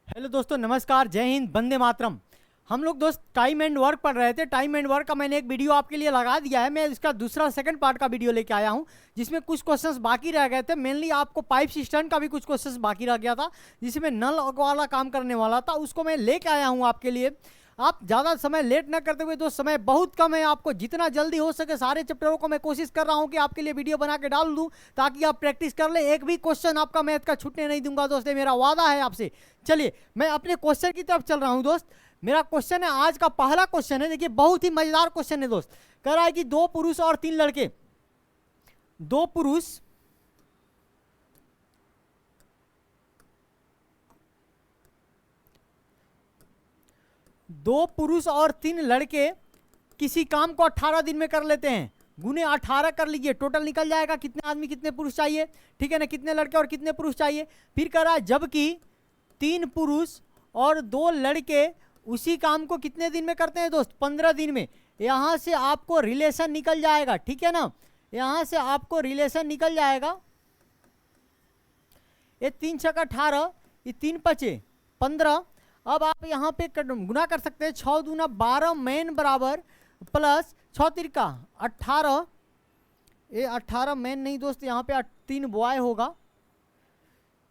Hello दोस्तों, नमस्कार, जय हिंद, वंदे मातरम। हम लोग दोस्त टाइम एंड वर्क पढ़ रहे थे। टाइम एंड वर्क का मैंने एक वीडियो आपके लिए लगा दिया है। मैं इसका दूसरा सेकंड पार्ट का वीडियो लेके आया हूं, जिसमें कुछ क्वेश्चंस बाकी रह गए थे। मेनली आपको पाइप सिस्टम का भी कुछ क्वेश्चंस बाकी रह गया था, जिसमें नल वाला काम करने वाला था। उसको मैं लेके आया हूं आपके लिए। आप ज़्यादा समय लेट ना करते हुए दोस्त, समय बहुत कम है, आपको जितना जल्दी हो सके सारे चैप्टरों को मैं कोशिश कर रहा हूं कि आपके लिए वीडियो बना के डाल दूं, ताकि आप प्रैक्टिस कर लें। एक भी क्वेश्चन आपका मैथ का छूटने नहीं दूंगा दोस्त, ये मेरा वादा है आपसे। चलिए मैं अपने क्वेश्चन की तरफ चल रहा हूं दोस्त। मेरा क्वेश्चन है, आज का पहला क्वेश्चन है। देखिए बहुत ही मजेदार क्वेश्चन है दोस्त। कह रहा है कि दो पुरुष और तीन लड़के, दो पुरुष दो पुरुष और तीन लड़के किसी काम को 18 दिन में कर लेते हैं। गुने 18 कर लीजिए, टोटल निकल जाएगा कितने आदमी कितने पुरुष चाहिए। ठीक है ना, कितने लड़के और कितने पुरुष चाहिए। फिर कह रहा है जबकि तीन पुरुष और दो लड़के उसी काम को कितने दिन में करते हैं दोस्त, 15 दिन में। यहां से आपको रिलेशन निकल जाएगा, ठीक है ना, यहां से आपको रिलेशन निकल जाएगा। ये 3 छक्का 18, ये 3 पचे 15। अब आप यहाँ पे गुना कर सकते हैं। 6 दूना 12 मेन बराबर प्लस 6 तिरका 18। ये 18 मेन नहीं दोस्त, यहाँ पे 3 बॉय होगा,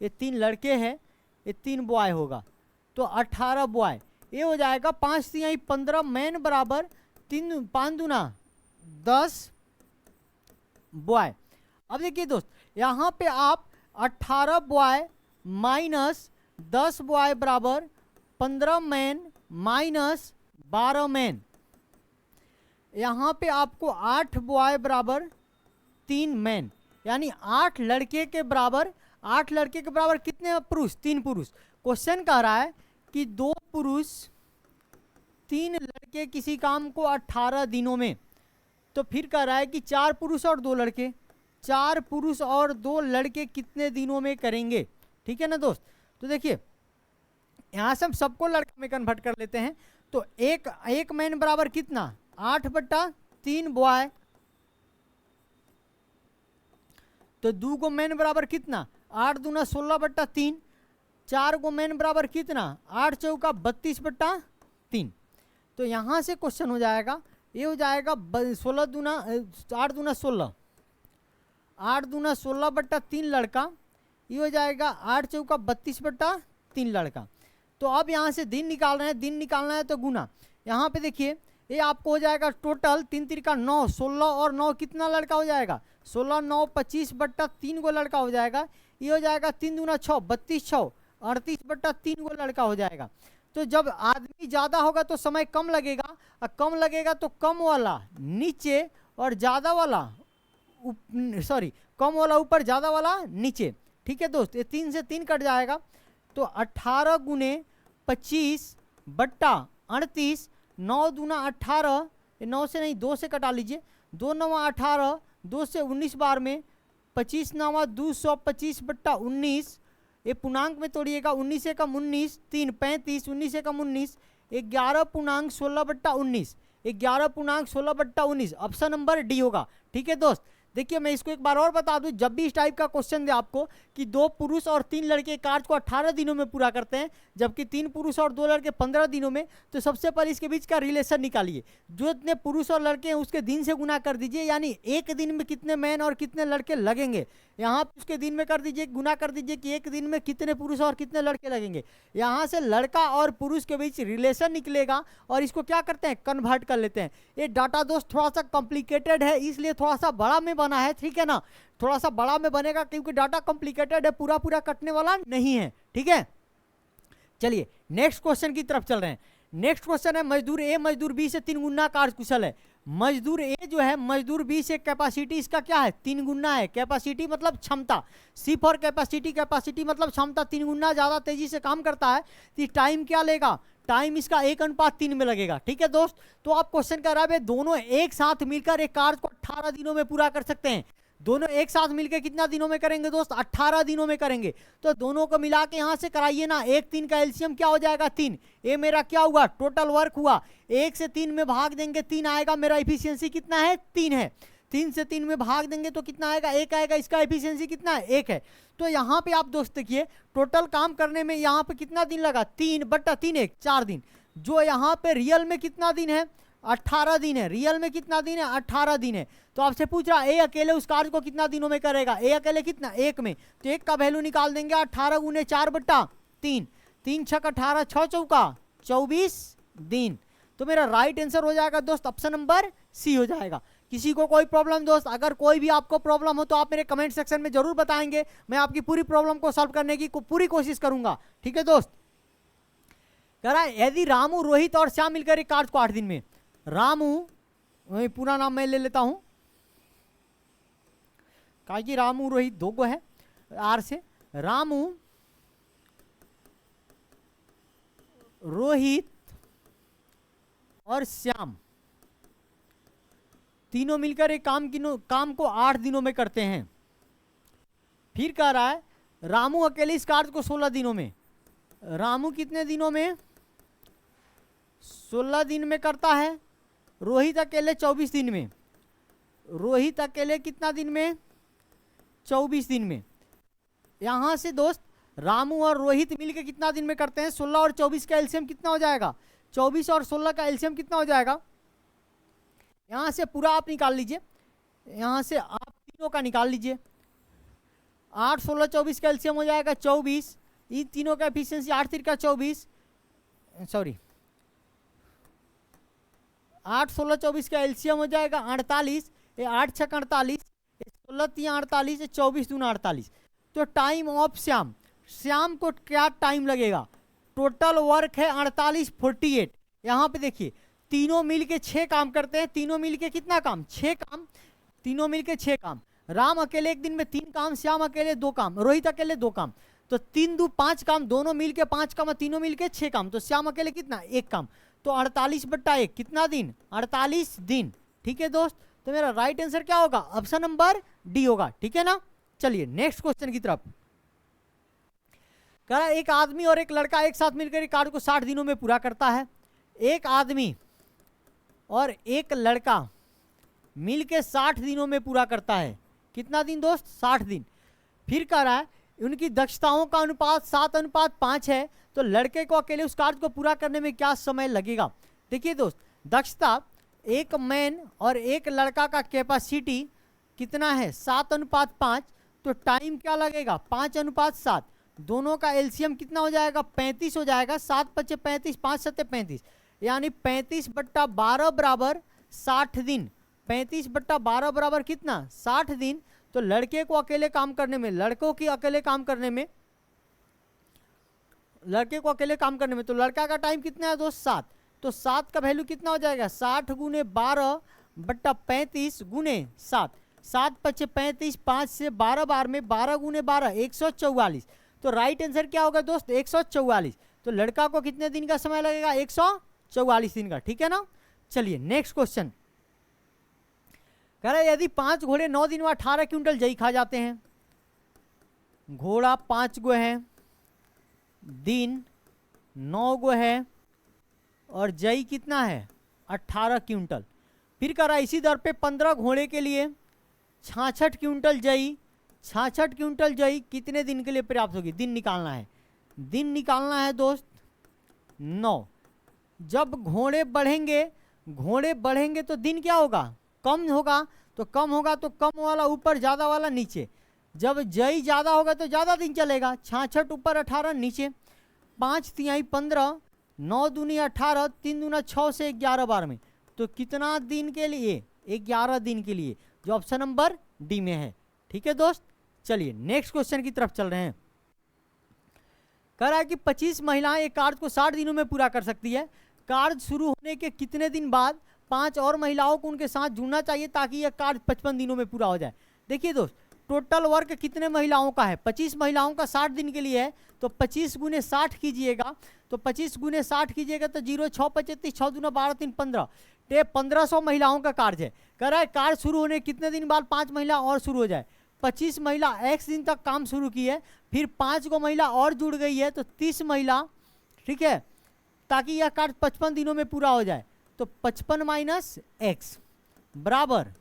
ये 3 लड़के हैं, ये 3 बॉय होगा, तो 18 बॉय। ये हो जाएगा 5 तिहाई 15 मेन बराबर 3 5 दूना 10 बॉय। अब देखिए दोस्त, यहाँ पे आप 18 बॉय माइनस 10 बॉय बराबर 15 मैन माइनस 12 मैन। यहाँ पे आपको 8 बॉय बराबर 3 मैन, यानी 8 लड़के के बराबर, 8 लड़के के बराबर कितने पुरुष, 3 पुरुष। क्वेश्चन कह रहा है कि 2 पुरुष 3 लड़के किसी काम को 18 दिनों में। तो फिर कह रहा है कि 4 पुरुष और 2 लड़के, 4 पुरुष और 2 लड़के कितने दिनों में करेंगे। ठीक है ना दोस्त। तो देखिए यहाँ से हम सबको लड़के में कन्वर्ट कर लेते हैं। तो एक मैन बराबर कितना, 8/3 बॉय। तो 2 गो मैन बराबर कितना, 8 दूना 16/3। 4 गो मैन बराबर कितना, 8 चौका 32/3। तो यहाँ से क्वेश्चन हो जाएगा, ये हो जाएगा 16 दूना 8 दूना 16, 8 दूना 16/3 लड़का। ये हो जाएगा 8 चौका 32/3 लड़का। तो अब यहाँ से दिन निकाल रहे हैं, दिन निकालना है तो गुना। यहाँ पे देखिए ये आपको हो जाएगा टोटल 3 तिरका 9, 16 और 9 कितना लड़का हो जाएगा, 16 9 25/3 गो लड़का हो जाएगा। ये हो जाएगा 3 दूना 6 32 6 38/3 गो लड़का हो जाएगा। तो जब आदमी ज़्यादा होगा तो समय कम लगेगा, और कम लगेगा तो कम वाला नीचे और ज़्यादा वाला कम वाला ऊपर, ज़्यादा वाला नीचे। ठीक है दोस्त, ये 3 से 3 कट जाएगा। तो 18 गुने 25/38, 9 दूना 18, 9 से नहीं 2 से कटा लीजिए, 2 9 18, 2 से 19 बार में 25 9 225/19। ये पूर्णांक में तोड़िएगा, 19 से कम 19, 3 35, 19 से कम 19, 11 पूर्णांक 16/19, 11 पूर्णांक 16/19। ऑप्शन नंबर डी होगा। ठीक है दोस्त। देखिए मैं इसको एक बार और बता दूं, जब भी इस टाइप का क्वेश्चन दे आपको कि 2 पुरुष और 3 लड़के कार्य को 18 दिनों में पूरा करते हैं, जबकि 3 पुरुष और 2 लड़के 15 दिनों में, तो सबसे पहले इसके बीच का रिलेशन निकालिए। जो इतने पुरुष और लड़के हैं उसके दिन से गुना कर दीजिए, यानी एक दिन में कितने मैन और कितने लड़के लगेंगे। यहाँ पे उसके दिन में कर दीजिए, गुना कर दीजिए कि एक दिन में कितने पुरुष और कितने लड़के लगेंगे। यहाँ से लड़का और पुरुष के बीच रिलेशन निकलेगा, और इसको क्या करते हैं, कन्वर्ट कर लेते हैं। ये डाटा दोस्त थोड़ा सा कॉम्प्लिकेटेड है, इसलिए थोड़ा सा बड़ा में बना है। ठीक है ना, थोड़ा सा बड़ा में बनेगा क्योंकि डाटा कॉम्प्लिकेटेड है, पूरा पूरा कटने वाला नहीं है। ठीक है, चलिए नेक्स्ट क्वेश्चन की तरफ चल रहे हैं। नेक्स्ट क्वेश्चन है, मजदूर ए मजदूर बी से 3 गुना कार्य कुशल है। मजदूर ए जो है मजदूर बी से कैपेसिटी इसका क्या है, 3 गुना है। कैपेसिटी मतलब क्षमता, सी फॉर कैपेसिटी, कैपेसिटी मतलब क्षमता। 3 गुना ज़्यादा तेजी से काम करता है, तो टाइम क्या लेगा, टाइम इसका 1:3 में लगेगा। ठीक है दोस्त। तो आप क्वेश्चन कर रहा है दोनों एक साथ मिलकर एक कार्य को 18 दिनों में पूरा कर सकते हैं। दोनों एक साथ मिलकर कितना दिनों में करेंगे दोस्त, 18 दिनों में करेंगे। तो दोनों को मिला के यहां से कराइए ना, 1 3 का एलसीएम क्या हो जाएगा, 3। ये मेरा क्या हुआ, टोटल वर्क हुआ। 1 से 3 में भाग देंगे 3 आएगा, मेरा इफिशियंसी कितना है, 3 है। 3 से 3 में भाग देंगे तो कितना आएगा, 1 आएगा। इसका एफिशिएंसी कितना है, 1 है। तो यहाँ पे आप दोस्त देखिए टोटल काम करने में यहाँ पे कितना दिन लगा, 3/3 1 4 दिन। जो यहाँ पे रियल में कितना दिन है, 18 दिन है। रियल में कितना दिन है, 18 दिन है। तो आपसे पूछ रहा ए अकेले उस कार्य को कितना दिनों में करेगा, ए अकेले कितना, 1 में। तो 1 का वैल्यू निकाल देंगे, 18 गुने 4/3, 3 छक 18, 6 चौका 24 दिन। तो मेरा राइट आंसर हो जाएगा दोस्त ऑप्शन नंबर सी हो जाएगा। किसी को कोई प्रॉब्लम दोस्त, अगर कोई भी आपको प्रॉब्लम हो तो आप मेरे कमेंट सेक्शन में जरूर बताएंगे, मैं आपकी पूरी प्रॉब्लम को सॉल्व करने की पूरी कोशिश करूंगा। ठीक है दोस्त। कह रहा है यदि रामू, रोहित और श्याम मिलकर एक कार्य को 8 दिन में, रामू, पूरा नाम मैं ले लेता हूं, कहा कि रामू रोहित 2 गो है आर से, रामू रोहित और श्याम तीनों मिलकर एक काम को 8 दिनों में करते हैं। फिर कह रहा है रामू अकेले इस कार्य को 16 दिनों में, रामू कितने दिनों में, 16 दिन में करता है। रोहित अकेले 24 दिन में, रोहित अकेले कितना दिन में, 24 दिन में। यहां से दोस्त रामू और रोहित मिलकर कितना दिन में करते हैं, 16 और 24 का एलसीएम कितना हो जाएगा, 24 और 16 का एलसीएम कितना हो जाएगा। यहां से पूरा आप निकाल लीजिए, यहां से आप तीनों का निकाल लीजिए। 8 16 24 का एलसीएम हो जाएगा 24, इन तीनों का एफिशिएंसी 8 3 का 24, सॉरी 8 16 24 का एलसीएम हो जाएगा 48, ये 8 6 48, 16 3 48, 24 दूना 48। तो टाइम ऑफ श्याम, श्याम को क्या टाइम लगेगा, टोटल वर्क है 48 48। यहाँ पे देखिए तीनों मिलके 6 काम करते हैं, तीनों मिलके कितना काम, 6 काम, तीनों मिलके 6 काम। राम अकेले एक दिन में 3 काम, श्याम अकेले 2 काम, रोहित अकेले 2 काम। तो 3 2 5 काम, दोनों मिलके 5 काम, तीनों मिलके 6 काम। तो श्याम अकेले कितना, 1 काम। तो 48/1 कितना दिन, 48 दिन। ठीक है दोस्त। तो मेरा राइट आंसर क्या होगा, ऑप्शन नंबर डी होगा। ठीक है ना। चलिए नेक्स्ट क्वेश्चन की तरफ। कह रहा है एक आदमी और एक लड़का एक साथ मिलकर एक कार्य को 60 दिनों में पूरा करता है। एक आदमी और एक लड़का मिलके 60 दिनों में पूरा करता है। कितना दिन दोस्त, 60 दिन। फिर कह रहा है उनकी दक्षताओं का अनुपात 7:5 है। तो लड़के को अकेले उस कार्य को पूरा करने में क्या समय लगेगा। देखिए दोस्त, दक्षता एक मैन और एक लड़का का कैपेसिटी कितना है, 7:5। तो टाइम क्या लगेगा, 5:7। दोनों का एलसीएम कितना हो जाएगा, 35 हो जाएगा। 7 × 5 = 35, 5 × 7 = 35, यानी 35/12 बराबर 60 दिन। 35/12 बराबर कितना, 60 दिन। तो लड़के को अकेले काम करने में, लड़कों की अकेले काम करने में, लड़के को अकेले काम करने में, तो लड़का का टाइम कितना है दोस्त, 7। तो 7 का वैल्यू कितना हो जाएगा, 60 × 12/35 × 7। 7 × 5 = 35, 5 से 12 बार में 12 × 12 144। तो राइट आंसर क्या होगा दोस्त, 144। तो लड़का को कितने दिन का समय लगेगा, 144 दिन का। ठीक है ना। चलिए नेक्स्ट क्वेश्चन। कह रहा है यदि 5 घोड़े 9 दिन में 18 क्विंटल जई खा जाते हैं। घोड़ा 5 गो है, दिन 9 गो है, और जई कितना है, 18 क्विंटल। फिर कह रहा है इसी दर पे 15 घोड़े के लिए 66 क्विंटल जई, 66 क्विंटल जई कितने दिन के लिए पर्याप्त होगी। दिन निकालना है, दिन निकालना है दोस्त 9। जब घोड़े बढ़ेंगे तो दिन क्या होगा, कम होगा। तो कम होगा तो कम वाला ऊपर, ज़्यादा वाला नीचे। जब जई ज़्यादा होगा तो ज़्यादा दिन चलेगा। 66 ऊपर, 18 नीचे। 5 × 3 = 15, 9 दूनी 18, 3 दूना 6 से 11 बार में। तो कितना दिन के लिए, 11 दिन के लिए, जो ऑप्शन नंबर डी में है। ठीक है दोस्त। चलिए नेक्स्ट क्वेश्चन की तरफ चल रहे हैं। कह रहा है कि 25 महिलाएं एक कार्य को 60 दिनों में पूरा कर सकती है। कार्य शुरू होने के कितने दिन बाद 5 और महिलाओं को उनके साथ जुड़ना चाहिए ताकि यह कार्य 55 दिनों में पूरा हो जाए। देखिए दोस्त, टोटल वर्क कितने महिलाओं का है, 25 महिलाओं का 60 दिन के लिए है। तो 25 × 60 कीजिएगा, तो 25 × 60 कीजिएगा तो 0 6 35, 6 दूना 12 3 15, 1500 महिलाओं का कार्य है। कह रहा है कार्य शुरू होने कितने दिन बाद 5 महिला और शुरू हो जाए। 25 महिला x दिन तक काम शुरू की है, फिर 5 गो महिला और जुड़ गई है, तो 30 महिला, ठीक है, ताकि यह कार्य 55 दिनों में पूरा हो जाए। तो 55 - x बराबर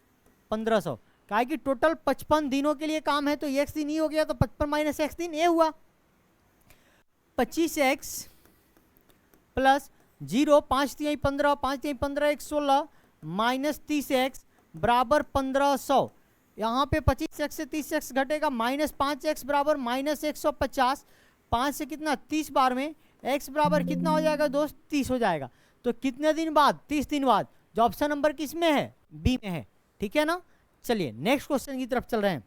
1500, क्या है कि टोटल 55 दिनों के लिए काम है, तो x दिन ही हो गया, तो 55 माइनस x दिन ये हुआ 25x प्लस 0, 5 3 15, 5 3 15 1 16 माइनस 30x बराबर 1500। यहाँ पे 25x से 30x घटेगा, माइनस 5x बराबर माइनस 150, 5 से कितना 30 बार में x बराबर कितना हो जाएगा दोस्त 30 हो जाएगा। तो कितने दिन बाद 30 दिन बाद, जो ऑप्शन नंबर किस में है बी में है, ठीक है ना। चलिए नेक्स्ट क्वेश्चन की तरफ चल रहे हैं।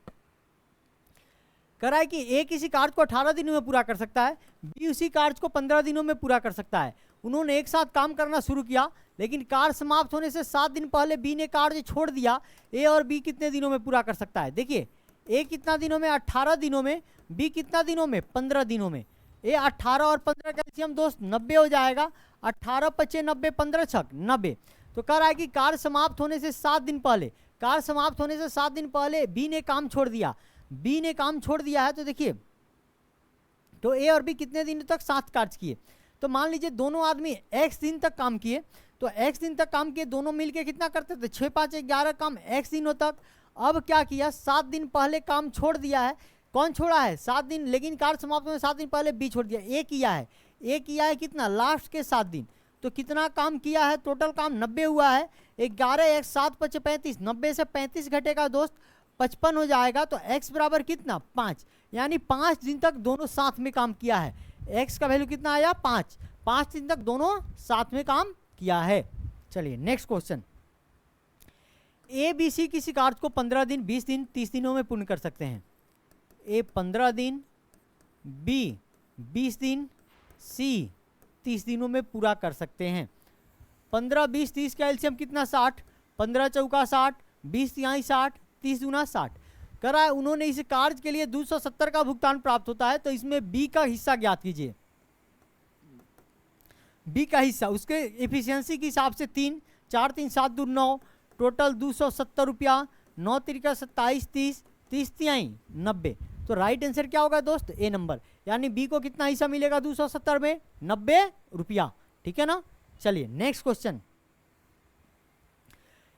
कह रहा है कि ए किसी कार्य को 18 दिनों में पूरा कर सकता है, बी उसी कार्य को 15 दिनों में पूरा कर सकता है। उन्होंने एक साथ काम करना शुरू किया, लेकिन कार्य समाप्त होने से 7 दिन पहले बी ने कार्य छोड़ दिया। ए और बी कितने दिनों में पूरा कर सकता है? देखिए ए कितना दिनों में 18 दिनों में, बी कितना दिनों में 15 दिनों में। ए 18 और 15 का एलसीएम दोस्त 90 हो जाएगा, 18 पचे 90, 15 छक 90। तो कह रहा है कि कार्य समाप्त होने से 7 दिन पहले, कार्य समाप्त होने से 7 दिन पहले बी ने काम छोड़ दिया, बी ने काम छोड़ दिया है। तो देखिए तो ए और बी कितने दिन तक साथ कार्य किए, तो मान लीजिए दोनों आदमी x दिन तक काम किए, तो x दिन तक काम किए, दोनों मिलके कितना करते थे 6 5 11 काम x दिनों तक। अब क्या किया 7 दिन पहले काम छोड़ दिया है, कौन छोड़ा है 7 दिन, लेकिन कार्य समाप्त होने 7 दिन पहले बी छोड़ दिया। ए किया है, ए किया है कितना लास्ट के 7 दिन, तो कितना काम किया है टोटल काम 90 हुआ है। 11 x 7 5 35, 90 से 35 घटेगा दोस्त 55 हो जाएगा। तो x बराबर कितना 5, यानी 5 दिन तक दोनों साथ में काम किया है। x का वैल्यू कितना आया 5, 5 दिन तक दोनों साथ में काम किया है। चलिए next question. A B C किसी कार्य को 15 दिन 20 दिन 30 दिनों में पूर्ण कर सकते हैं। ए 15 दिन, बी 20 दिन, सी 30 दिनों में पूरा कर सकते हैं। 15 20 30 का एलसीएम कितना 60, 15 चौका 60, 20 तिहाई 60, 30 दूना 60। करा है उन्होंने इस कार्य के लिए 270 का भुगतान प्राप्त होता है, तो इसमें बी का हिस्सा ज्ञात कीजिए। बी का हिस्सा उसके एफिशिएंसी के हिसाब से 3 4 3 7 2 9, टोटल 270 रुपया, 9 तिरिका 27 30, 30 तिहाई 90। तो राइट आंसर क्या होगा दोस्त ए नंबर, यानी बी को कितना हिस्सा मिलेगा 270 में 90 रुपया, ठीक है ना। चलिए नेक्स्ट क्वेश्चन।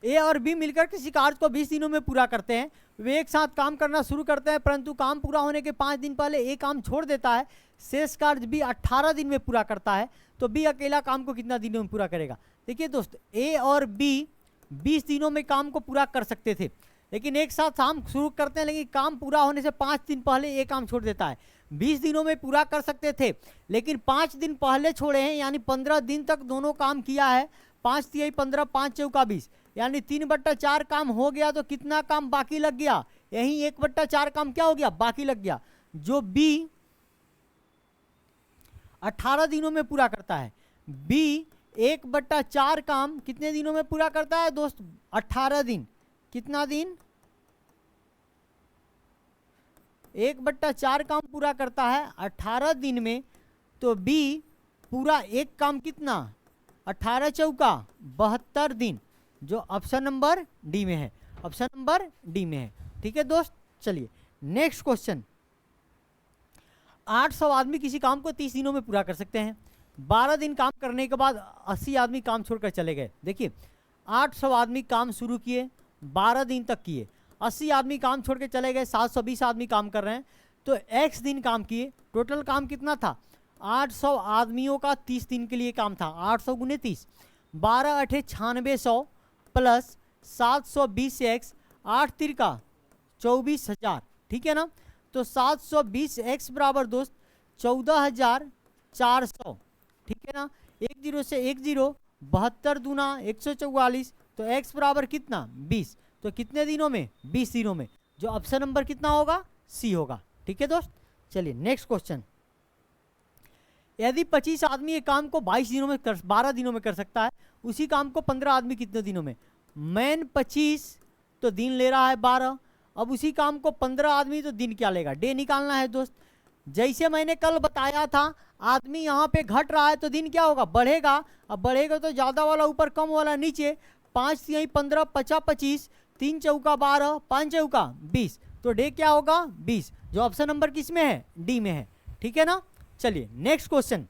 ए और बी मिलकर किसी कार्य को 20 दिनों में पूरा करते हैं। वे एक साथ काम करना शुरू करते हैं, परंतु काम पूरा होने के 5 दिन पहले ए काम छोड़ देता है। शेष कार्य बी 18 दिन में पूरा करता है, तो बी अकेला काम को कितना दिनों में पूरा करेगा? देखिए दोस्त ए और बी 20 दिनों में काम को पूरा कर सकते थे, लेकिन एक साथ काम शुरू करते हैं, लेकिन काम पूरा होने से 5 दिन पहले ये काम छोड़ देता है। 20 दिनों में पूरा कर सकते थे, लेकिन 5 दिन पहले छोड़े हैं, यानी 15 दिन तक दोनों काम किया है। 5 तिहाई 15, 5 चौका 20, यानी 3/4 काम हो गया। तो कितना काम बाकी लग गया? यही 1/4 काम क्या हो गया बाकी लग गया, जो बी 18 दिनों में पूरा करता है। बी 1/4 काम कितने दिनों में पूरा करता है दोस्त? 18 दिन। कितना दिन? 1/4 काम पूरा करता है 18 दिन में। तो बी पूरा एक काम कितना 18 चौका 72 दिन, जो ऑप्शन नंबर डी में है, ऑप्शन नंबर डी में है, ठीक है दोस्त। चलिए नेक्स्ट क्वेश्चन। 800 आदमी किसी काम को 30 दिनों में पूरा कर सकते हैं। 12 दिन काम करने के बाद 80 आदमी काम छोड़कर चले गए। देखिए 800 आदमी काम शुरू किए, 12 दिन तक किए, 80 आदमी काम छोड़ के चले गए, 720 आदमी काम कर रहे हैं, तो x दिन काम किए। टोटल काम कितना था? 800 आदमियों का 30 दिन के लिए काम था। 800 गुने 30, 12 8 9600 प्लस 720x, 8 तिरका 24,000, ठीक है ना। तो 720x बराबर दोस्त 14,400, ठीक है ना। 1 0 से 1 0, 72 दूना 144, तो x बराबर कितना 20। तो कितने दिनों में? 20 दिनों में, जो ऑप्शन नंबर कितना होगा? सी होगा, ठीक है दोस्त। चलिए नेक्स्ट क्वेश्चन। यदि 25 आदमी एक काम को 22 दिनों में 12 दिनों में कर सकता है, उसी काम को 15 आदमी कितने दिनों में? मैन 25 तो दिन ले रहा है 12, अब उसी काम को 15 आदमी तो दिन क्या लेगा? डे निकालना है दोस्त। जैसे मैंने कल बताया था, आदमी यहाँ पे घट रहा है तो दिन क्या होगा? बढ़ेगा। अब बढ़ेगा तो ज़्यादा वाला ऊपर कम वाला नीचे। 5 तिहाई 15, 50 25, 3 चौका 12, 5 चौका 20, तो डे क्या होगा? 20, जो ऑप्शन नंबर किस में है? डी में है, ठीक है ना। चलिए नेक्स्ट क्वेश्चन।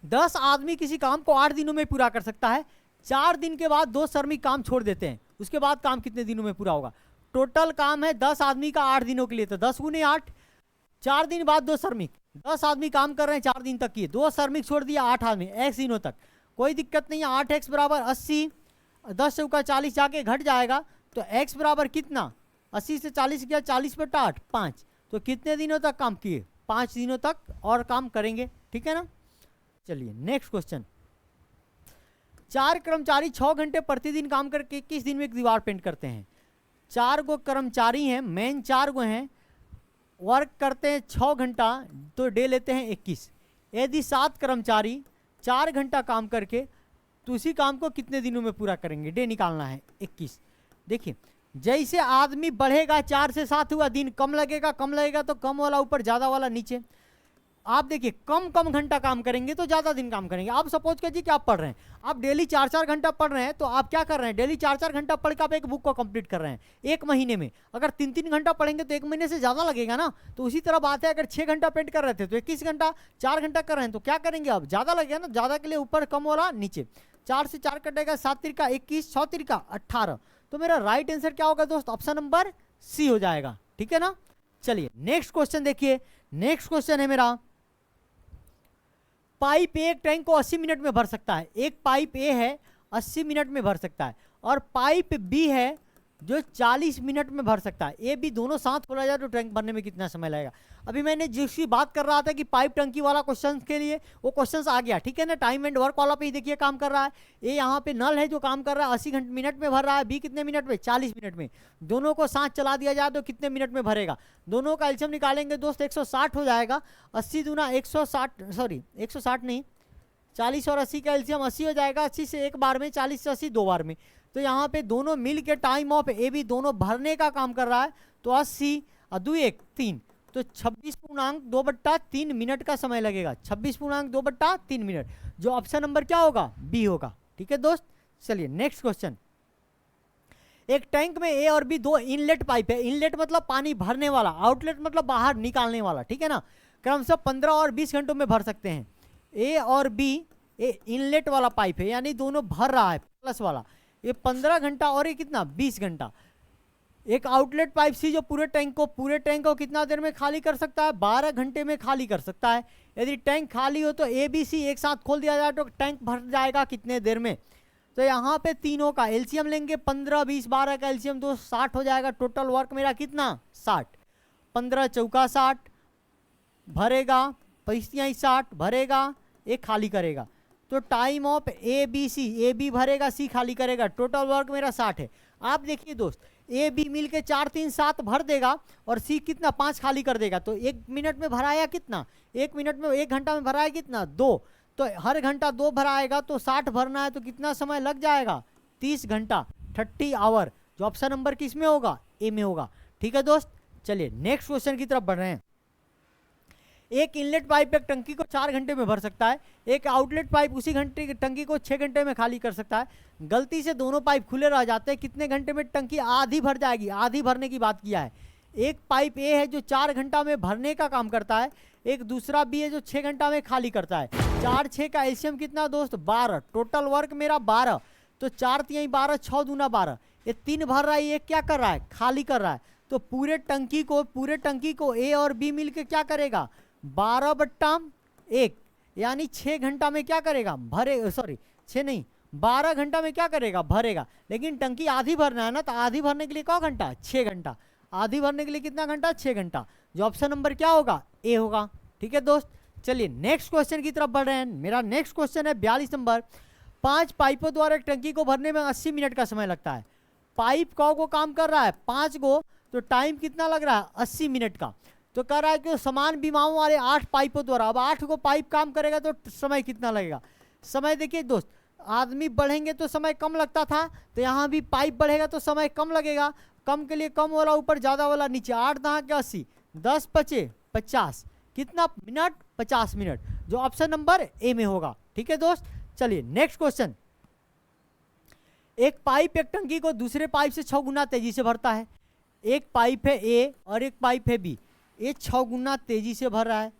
10 आदमी किसी काम को 8 दिनों में पूरा कर सकता है। 4 दिन के बाद 2 श्रमिक काम छोड़ देते हैं, उसके बाद काम कितने दिनों में पूरा होगा। टोटल काम है 10 आदमी का 8 दिनों के लिए, तो 10 गुने 8, 4 दिन बाद 2 श्रमिक, 10 आदमी काम कर रहे हैं 4 दिन तक किए, 2 श्रमिक छोड़ दिया 8 आदमी x दिनों तक, कोई दिक्कत नहीं है। 8x बराबर 80, 10 चौका 40 जाके घट जाएगा, तो x बराबर कितना, 80 से 40 किया 40/8 5, तो कितने दिनों तक काम किए, 5 दिनों तक और काम करेंगे, ठीक है ना। चलिए नेक्स्ट क्वेश्चन, 4 कर्मचारी 6 घंटे प्रतिदिन काम करके 21 दिन में एक दीवार पेंट करते हैं। 4 गो कर्मचारी हैं, मेन 4 गो हैं, वर्क करते हैं 6 घंटा, तो डे लेते हैं 21। यदि 7 कर्मचारी 4 घंटा काम करके तो उसी काम को कितने दिनों में पूरा करेंगे, डे निकालना है 21। देखिए जैसे आदमी बढ़ेगा 4 से 7 हुआ, दिन कम लगेगा, कम लगेगा तो कम वाला ऊपर, ज़्यादा वाला नीचे। आप देखिए कम घंटा काम करेंगे तो ज़्यादा दिन काम करेंगे। आप सपोज कीजिए कि आप पढ़ रहे हैं, आप डेली 4-4 घंटा पढ़ रहे हैं, तो आप क्या कर रहे हैं, डेली 4-4 घंटा पढ़ के आप एक बुक को कंप्लीट कर रहे हैं एक महीने में। अगर 3-3 घंटा पढ़ेंगे तो एक महीने से ज़्यादा लगेगा ना। तो उसी तरह बात है, अगर 6 घंटा पेंट कर रहे थे तो 21 घंटा, 4 घंटा कर रहे हैं तो क्या करेंगे, अब ज़्यादा लगेगा ना, ज़्यादा के लिए ऊपर, कम वाला नीचे। 4 से 4 कटेगा, 7 तिरका 21, 6 तिरका 18, तो मेरा राइट आंसर क्या होगा दोस्त, ऑप्शन नंबर सी हो जाएगा, ठीक है ना। चलिए नेक्स्ट क्वेश्चन देखिए, नेक्स्ट क्वेश्चन है मेरा, पाइप एक टैंक को 80 मिनट में भर सकता है। एक पाइप ए है 80 मिनट में भर सकता है, और पाइप बी है जो 40 मिनट में भर सकता है। ए बी दोनों साथ खोला जाए तो टैंक भरने में कितना समय लगेगा। अभी मैंने जिसकी बात कर रहा था कि पाइप टंकी वाला क्वेश्चन के लिए वो क्वेश्चन आ गया, ठीक है ना। टाइम एंड वर्क वाला पे ही देखिए काम कर रहा है। ए यहाँ पे नल है जो काम कर रहा है 80 मिनट में भर रहा है, बी कितने मिनट में, 40 मिनट में। दोनों को साथ चला दिया जाए तो कितने मिनट में भरेगा। दोनों का एलसीएम निकालेंगे दोस्त 160 हो जाएगा। 80 दूना 160, सॉरी 160 नहीं, 40 और 80 का एलसीएम 80 हो जाएगा। 80 से एक बार में, 40 से 80 दो बार में। तो यहाँ पे दोनों मिल के टाइम ऑफ ए बी दोनों भरने का काम कर रहा है, तो 80 और 2 1 3, तो 26.2/3 मिनट का समय लगेगा। 26.2/3 मिनट, जो ऑप्शन नंबर क्या होगा, बी होगा, ठीक है दोस्त। चलिए नेक्स्ट क्वेश्चन, एक टैंक में ए और बी दो इनलेट पाइप है। इनलेट मतलब पानी भरने वाला, आउटलेट मतलब बाहर निकालने वाला, ठीक है ना। क्रमशः 15 और 20 घंटों में भर सकते हैं। ए और बी, ए इनलेट वाला पाइप है यानी दोनों भर रहा है, प्लस वाला, ये 15 घंटा और ये कितना 20 घंटा। एक आउटलेट पाइप सी जो पूरे टैंक को कितना देर में खाली कर सकता है, 12 घंटे में खाली कर सकता है। यदि टैंक खाली हो तो ए बी सी एक साथ खोल दिया जाए तो टैंक भर जाएगा कितने देर में। तो यहाँ पे तीनों का एलसीएम लेंगे, 15 20 12 का एलसीएम तो 60 हो जाएगा। टोटल वर्क मेरा कितना 60, 15 चौका 60 भरेगा, 60 भरेगा, एक खाली करेगा। तो time of A B C, A B भरेगा, सी खाली करेगा, टोटल वर्क मेरा 60 है। आप देखिए दोस्त, ए बी मिल के 4 3 7 भर देगा और सी कितना 5 खाली कर देगा। तो 1 मिनट में भराया कितना, 1 मिनट में, 1 घंटा में भराया कितना 2, तो हर घंटा 2 भराएगा तो 60 भरना है तो कितना समय लग जाएगा 30 घंटा, 30 आवर, जो ऑप्शन नंबर किस में होगा, ए में होगा, ठीक है दोस्त। चलिए नेक्स्ट क्वेश्चन की तरफ बढ़ रहे हैं। एक इनलेट पाइप एक टंकी को 4 घंटे में भर सकता है। एक आउटलेट पाइप उसी घंटे की टंकी को 6 घंटे में खाली कर सकता है। गलती से दोनों पाइप खुले रह जाते हैं, कितने घंटे में टंकी आधी भर जाएगी, आधी भरने की बात किया है। एक पाइप ए है जो 4 घंटा में भरने का काम करता है, एक दूसरा बी है जो 6 घंटा में खाली करता है। 4 6 का एलसीएम कितना दोस्त 12, टोटल वर्क मेरा 12, तो 4 3 12, 6 दूना 12, ये 3 भर रहा है, ये क्या कर रहा है, खाली कर रहा है। तो पूरे टंकी को ए और बी मिल के क्या करेगा 12/1, यानी 6 घंटा में क्या करेगा भरे, सॉरी 6 नहीं 12 घंटा में क्या करेगा भरेगा। लेकिन टंकी आधी भरना है ना, तो आधी भरने के लिए क्या घंटा 6 घंटा, आधी भरने के लिए कितना घंटा 6 घंटा, जो ऑप्शन नंबर क्या होगा ए होगा, ठीक है दोस्त। चलिए नेक्स्ट क्वेश्चन की तरफ बढ़ रहे हैं। मेरा नेक्स्ट क्वेश्चन है 42 नंबर, 5 पाइपों द्वारा एक टंकी को भरने में 80 मिनट का समय लगता है। पाइप को काम कर रहा है 5 गो, तो टाइम कितना लग रहा है 80 मिनट का। तो कह रहा है कि समान विमाओं वाले 8 पाइपों द्वारा, अब 8 को पाइप काम करेगा तो समय कितना लगेगा। समय देखिए दोस्त, आदमी बढ़ेंगे तो समय कम लगता था, तो यहाँ भी पाइप बढ़ेगा तो समय कम लगेगा। कम के लिए कम वाला ऊपर, ज़्यादा वाला नीचे। 8 दहा के 80, 10 5 50, कितना मिनट 50 मिनट, जो ऑप्शन नंबर ए में होगा, ठीक है दोस्त। चलिए नेक्स्ट क्वेश्चन, एक पाइप एक टंकी को दूसरे पाइप से 6 गुना तेजी से भरता है। एक पाइप है ए और एक पाइप है बी, ये 6 गुना तेजी से भर रहा है।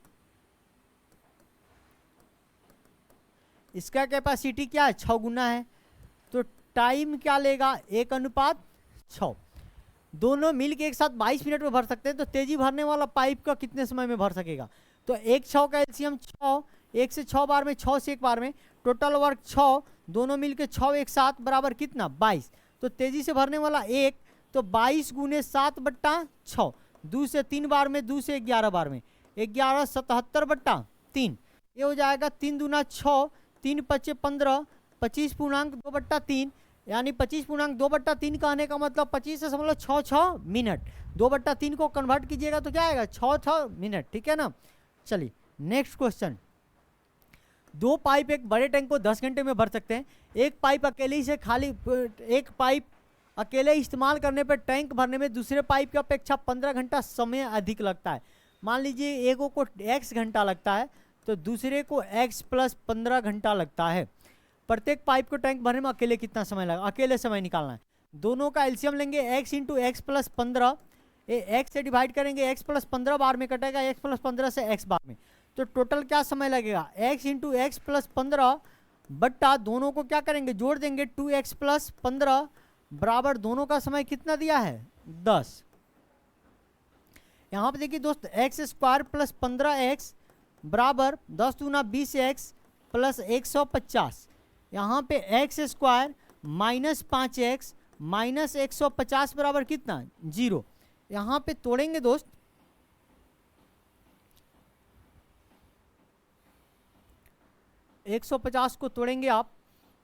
इसका कैपेसिटी क्या है 6 गुना है, तो टाइम क्या लेगा 1:6। दोनों मिल के एक साथ 22 मिनट में भर सकते हैं, तो तेजी भरने वाला पाइप का कितने समय में भर सकेगा? तो 1/6 का एलसीएम 6, 1 से 6 बार में, 6 से 1 बार में, टोटल वर्क 6, दोनों मिल के 6 एक साथ बराबर कितना 22। तो तेजी से भरने वाला 1, तो 22 × 7/6, 2 से 3 बार में, 2 से 11 बार में, 11 77/3, ये हो जाएगा 3 दूना 6, 3 पचे 15, 25.2/3, यानी 25.2/3 कहने का मतलब 25.66 मिनट। 2/3 को कन्वर्ट कीजिएगा तो क्या आएगा 6 मिनट, ठीक है ना। चलिए नेक्स्ट क्वेश्चन। 2 पाइप एक बड़े टैंक को 10 घंटे में भर सकते हैं। एक पाइप अकेले इस्तेमाल करने पर टैंक भरने में दूसरे पाइप की अपेक्षा 15 घंटा समय अधिक लगता है। मान लीजिए एक को x घंटा लगता है तो दूसरे को x + 15 घंटा लगता है। प्रत्येक पाइप को टैंक भरने में अकेले कितना समय लगा? अकेले समय निकालना है। दोनों का एलसीएम लेंगे x × x + 15, x से डिवाइड करेंगे, x + 15 बार में कटेगा, x + 15 से x बार में, तो टोटल क्या समय लगेगा? x × x + 15 बट्टा दोनों को क्या करेंगे जोड़ देंगे 2x + 15 बराबर दोनों का समय कितना दिया है 10। यहाँ पे देखिए दोस्त x² + 15x बराबर 10 दूना 20x + 150। यहाँ पे x² - 5x - 150 बराबर कितना 0। यहाँ पे तोड़ेंगे दोस्त, $150 को तोड़ेंगे आप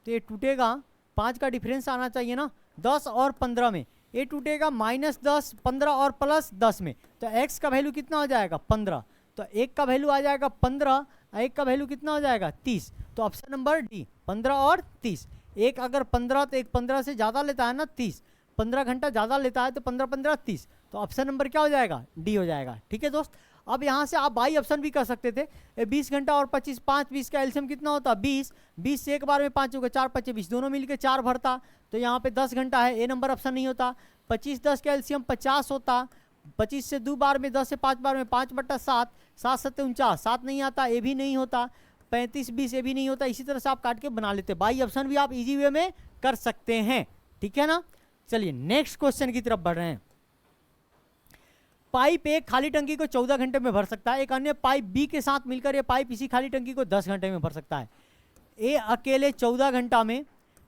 तो ये टूटेगा, 5 का डिफरेंस आना चाहिए ना, 10 और 15 में, ये टूटेगा -10, 15 और +10 में, तो x का वैल्यू कितना हो जाएगा 15, तो 1 का वैल्यू आ जाएगा 15, 1 का वैल्यू कितना हो जाएगा 30। तो ऑप्शन नंबर डी 15 और 30। एक अगर 15 तो एक 15 से ज़्यादा लेता है ना 30, 15 घंटा ज़्यादा लेता है तो 15 15 30, तो ऑप्शन नंबर क्या हो जाएगा डी हो जाएगा, ठीक है दोस्त। अब यहाँ से आप बाई ऑप्शन भी कर सकते थे, 20 घंटा और 25, 5 20 का एलसीएम कितना होता 20, 20 से एक बार में 5 होगा 4 5 20, दोनों मिलके 4 भरता, तो यहाँ पे 10 घंटा है, ए नंबर ऑप्शन नहीं होता। 25 10 का एलसीएम 50 होता, 25 से 2 बार में, 10 से 5 बार में 5/7, 7 7 49, 7 नहीं आता, ए भी नहीं होता, 35 20 ए भी नहीं होता। इसी तरह से आप काट के बना लेते, बाई ऑप्शन भी आप इजी वे में कर सकते हैं, ठीक है ना। चलिए नेक्स्ट क्वेश्चन की तरफ बढ़ रहे हैं। पाइप एक खाली टंकी को 14 घंटे में भर सकता है, एक अन्य पाइप बी के साथ मिलकर यह पाइप इसी खाली टंकी को 10 घंटे में भर सकता है। ए अकेले 14 घंटा में,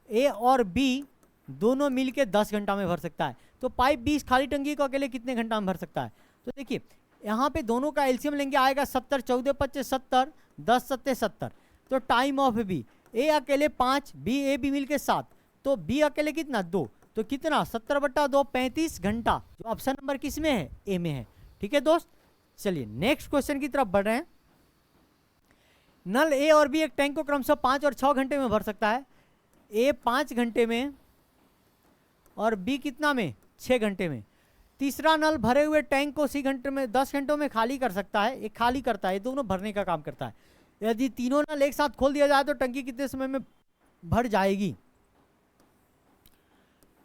ए और बी दोनों मिलकर 10 घंटा में भर सकता है, तो पाइप बी इस खाली टंकी को अकेले कितने घंटा में भर सकता है? तो देखिए यहाँ पे दोनों का एलसीएम लेंगे, आएगा 70, 14 × 5 = 70, 10 7 70, तो टाइम ऑफ बी, ए अकेले 5, बी ए बी मिलके 7, तो बी अकेले कितना 2, तो कितना 70/2 35 घंटा, जो ऑप्शन नंबर किस में है ए में है, ठीक है दोस्त। चलिए नेक्स्ट क्वेश्चन की तरफ बढ़ रहे हैं। नल ए और बी एक टैंक को क्रमशः 5 और 6 घंटे में भर सकता है। ए 5 घंटे में और बी कितना में 6 घंटे में। तीसरा नल भरे हुए टैंक को उसी घंटे में 10 घंटों में खाली कर सकता है, एक खाली करता है, दोनों भरने का काम करता है। यदि तीनों नल एक साथ खोल दिया जाए तो टंकी कितने समय में भर जाएगी?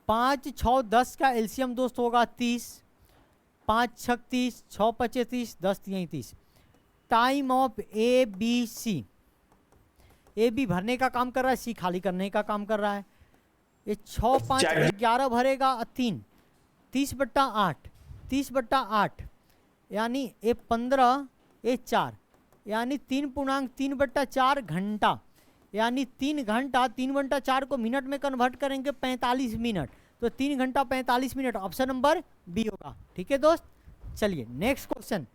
5 6 10 का एलसीएम दोस्त होगा 30, 5 6 30, 6 5 30, 10 3 30। Time of A B C, A B भरने का काम कर रहा है, सी खाली करने का काम कर रहा है। ये 6 5 11 भरेगा 3, 30/8, 30/8 यानी ये 15, ये 4 यानी 3.3/4 घंटा, यानी 3 घंटा 3/4 को मिनट में कन्वर्ट करेंगे 45 मिनट, तो 3 घंटा 45 मिनट, ऑप्शन नंबर बी होगा, ठीक है दोस्त। चलिए नेक्स्ट क्वेश्चन।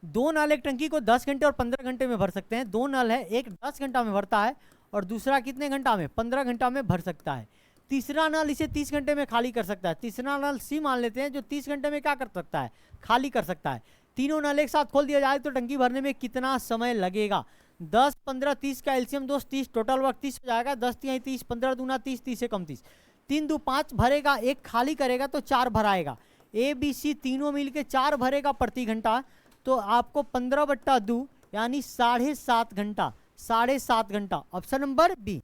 दो नल एक टंकी को 10 घंटे और 15 घंटे में भर सकते हैं। दो नल है, एक 10 घंटा में भरता है और दूसरा कितने घंटा में 15 घंटा में भर सकता है। तीसरा नल इसे 30 घंटे में खाली कर सकता है। तीसरा नल सी मान लेते हैं, जो 30 घंटे में क्या कर सकता है खाली कर सकता है। तीनों नल एक साथ खोल दिया जाए तो टंकी भरने में कितना समय लगेगा? 10 15 30 का एलसीएम दोस्त 30, टोटल वर्क 30 हो जाएगा। 10 3 30, 15 दूना 30, 30 से कम 30, 3 2 5 भरेगा, एक खाली करेगा तो 4 भराएगा। ए बी सी तीनों मिलके 4 भरेगा प्रति घंटा, तो आपको 15/2 यानी 7.5 घंटा, 7.5 घंटा, ऑप्शन नंबर बी,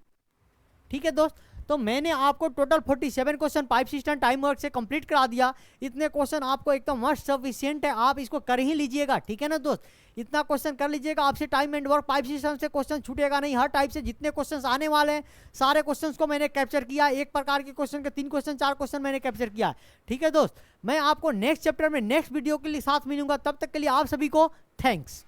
ठीक है दोस्त। तो मैंने आपको total 47 question pipe system time work से कंप्लीट करा दिया। इतने क्वेश्चन आपको एकदम मस्ट सफिशिएंट है, आप इसको कर ही लीजिएगा, ठीक है ना दोस्त। इतना क्वेश्चन कर लीजिएगा, आपसे time and work pipe system से क्वेश्चन छूटेगा नहीं। हर टाइप से जितने क्वेश्चंस आने वाले हैं सारे क्वेश्चंस को मैंने कैप्चर किया। एक प्रकार के क्वेश्चन के 3 क्वेश्चन 4 क्वेश्चन मैंने कैप्चर किया, ठीक है दोस्त। मैं आपको नेक्स्ट चैप्टर में नेक्स्ट वीडियो के लिए साथ मिलूंगा, तब तक के लिए आप सभी को थैंक्स।